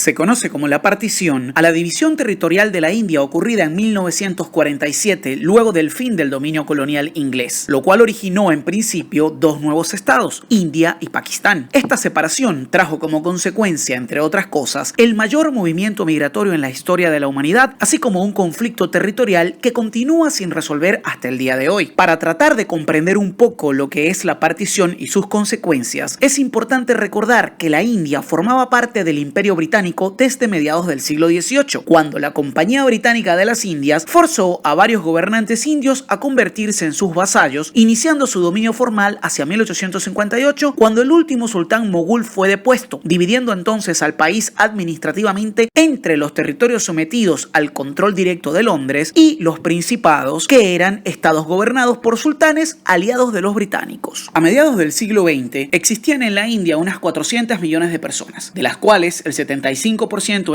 Se conoce como la partición a la división territorial de la India ocurrida en 1947 luego del fin del dominio colonial inglés, lo cual originó en principio dos nuevos estados, India y Pakistán. Esta separación trajo como consecuencia, entre otras cosas, el mayor movimiento migratorio en la historia de la humanidad, así como un conflicto territorial que continúa sin resolver hasta el día de hoy. Para tratar de comprender un poco lo que es la partición y sus consecuencias, es importante recordar que la India formaba parte del Imperio Británico desde mediados del siglo XVIII, cuando la Compañía Británica de las Indias forzó a varios gobernantes indios a convertirse en sus vasallos, iniciando su dominio formal hacia 1858, cuando el último sultán mogul fue depuesto, dividiendo entonces al país administrativamente entre los territorios sometidos al control directo de Londres y los principados, que eran estados gobernados por sultanes aliados de los británicos. A mediados del siglo XX existían en la India unas 400 millones de personas, de las cuales el 75%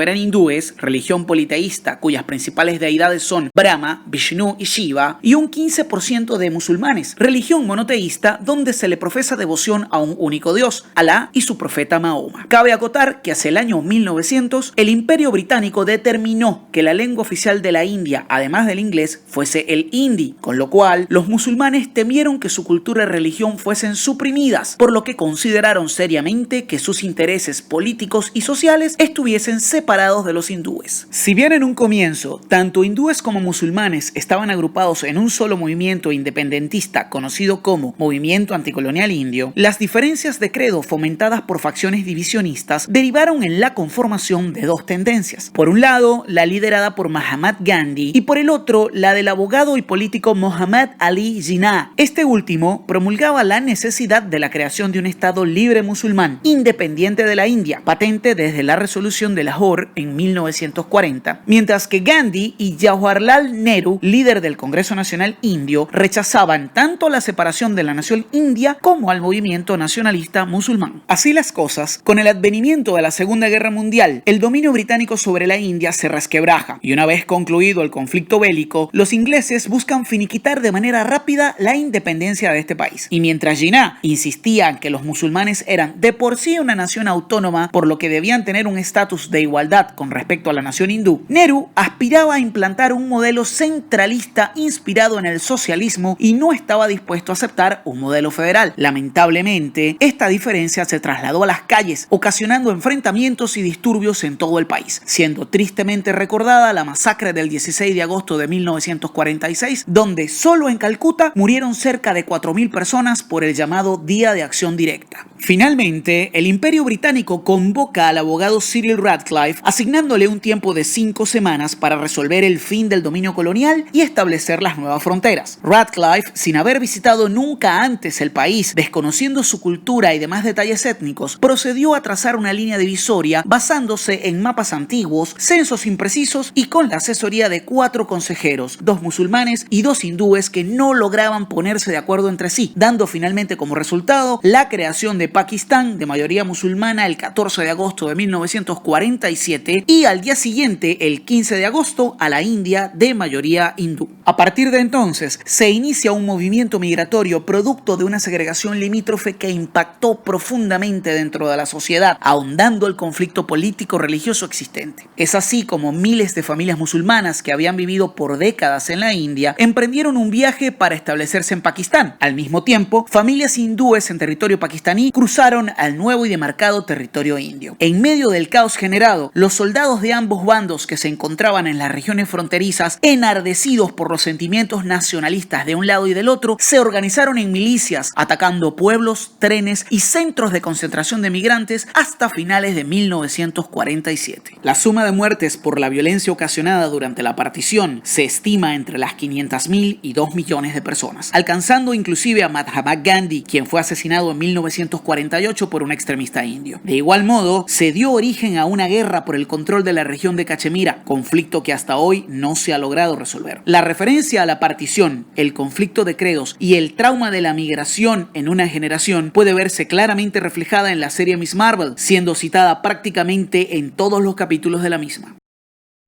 eran hindúes, religión politeísta cuyas principales deidades son Brahma, Vishnu y Shiva, y un 15% de musulmanes, religión monoteísta donde se le profesa devoción a un único Dios, Alá y su profeta Mahoma. Cabe acotar que hacia el año 1900 el Imperio Británico determinó que la lengua oficial de la India, además del inglés, fuese el hindi, con lo cual los musulmanes temieron que su cultura y religión fuesen suprimidas, por lo que consideraron seriamente que sus intereses políticos y sociales estuviesen separados de los hindúes. Si bien en un comienzo tanto hindúes como musulmanes estaban agrupados en un solo movimiento independentista conocido como Movimiento Anticolonial Indio, las diferencias de credo fomentadas por facciones divisionistas derivaron en la conformación de dos tendencias. Por un lado, la liderada por Mahatma Gandhi y por el otro, la del abogado y político Muhammad Ali Jinnah. Este último promulgaba la necesidad de la creación de un estado libre musulmán, independiente de la India, patente desde la resolución de Lahore en 1940, mientras que Gandhi y Jawaharlal Nehru, líder del Congreso Nacional Indio, rechazaban tanto la separación de la nación india como al movimiento nacionalista musulmán. Así las cosas, con el advenimiento de la Segunda Guerra Mundial, el dominio británico sobre la India se resquebraja, y una vez concluido el conflicto bélico, los ingleses buscan finiquitar de manera rápida la independencia de este país. Y mientras Jinnah insistía en que los musulmanes eran de por sí una nación autónoma, por lo que debían tener un estatus de igualdad con respecto a la nación hindú, Nehru aspiraba a implantar un modelo centralista inspirado en el socialismo y no estaba dispuesto a aceptar un modelo federal. Lamentablemente, esta diferencia se trasladó a las calles, ocasionando enfrentamientos y disturbios en todo el país, siendo tristemente recordada la masacre del 16 de agosto de 1946, donde solo en Calcuta murieron cerca de 4.000 personas por el llamado Día de Acción Directa. Finalmente, el Imperio Británico convoca al abogado Cyril Radcliffe, asignándole un tiempo de 5 semanas para resolver el fin del dominio colonial y establecer las nuevas fronteras. Radcliffe, sin haber visitado nunca antes el país, desconociendo su cultura y demás detalles étnicos, procedió a trazar una línea divisoria basándose en mapas antiguos, censos imprecisos y con la asesoría de 4 consejeros, 2 musulmanes y 2 hindúes que no lograban ponerse de acuerdo entre sí, dando finalmente como resultado la creación de Pakistán, de mayoría musulmana, el 14 de agosto de 1947 y al día siguiente, el 15 de agosto, a la India, de mayoría hindú. A partir de entonces, se inicia un movimiento migratorio producto de una segregación limítrofe que impactó profundamente dentro de la sociedad, ahondando el conflicto político-religioso existente. Es así como miles de familias musulmanas que habían vivido por décadas en la India emprendieron un viaje para establecerse en Pakistán. Al mismo tiempo, familias hindúes en territorio pakistaní cruzaron al nuevo y demarcado territorio indio. En medio del caos generado, los soldados de ambos bandos que se encontraban en las regiones fronterizas, enardecidos por los sentimientos nacionalistas de un lado y del otro, se organizaron en milicias, atacando pueblos, trenes y centros de concentración de migrantes hasta finales de 1947. La suma de muertes por la violencia ocasionada durante la partición se estima entre las 500.000 y 2 millones de personas, alcanzando inclusive a Mahatma Gandhi, quien fue asesinado en 1948 por un extremista indio. De igual modo, se dio origen a una guerra por el control de la región de Cachemira, conflicto que hasta hoy no se ha logrado resolver. La referencia a la partición, el conflicto de credos y el trauma de la migración en una generación puede verse claramente reflejada en la serie Miss Marvel, siendo citada prácticamente en todos los capítulos de la misma.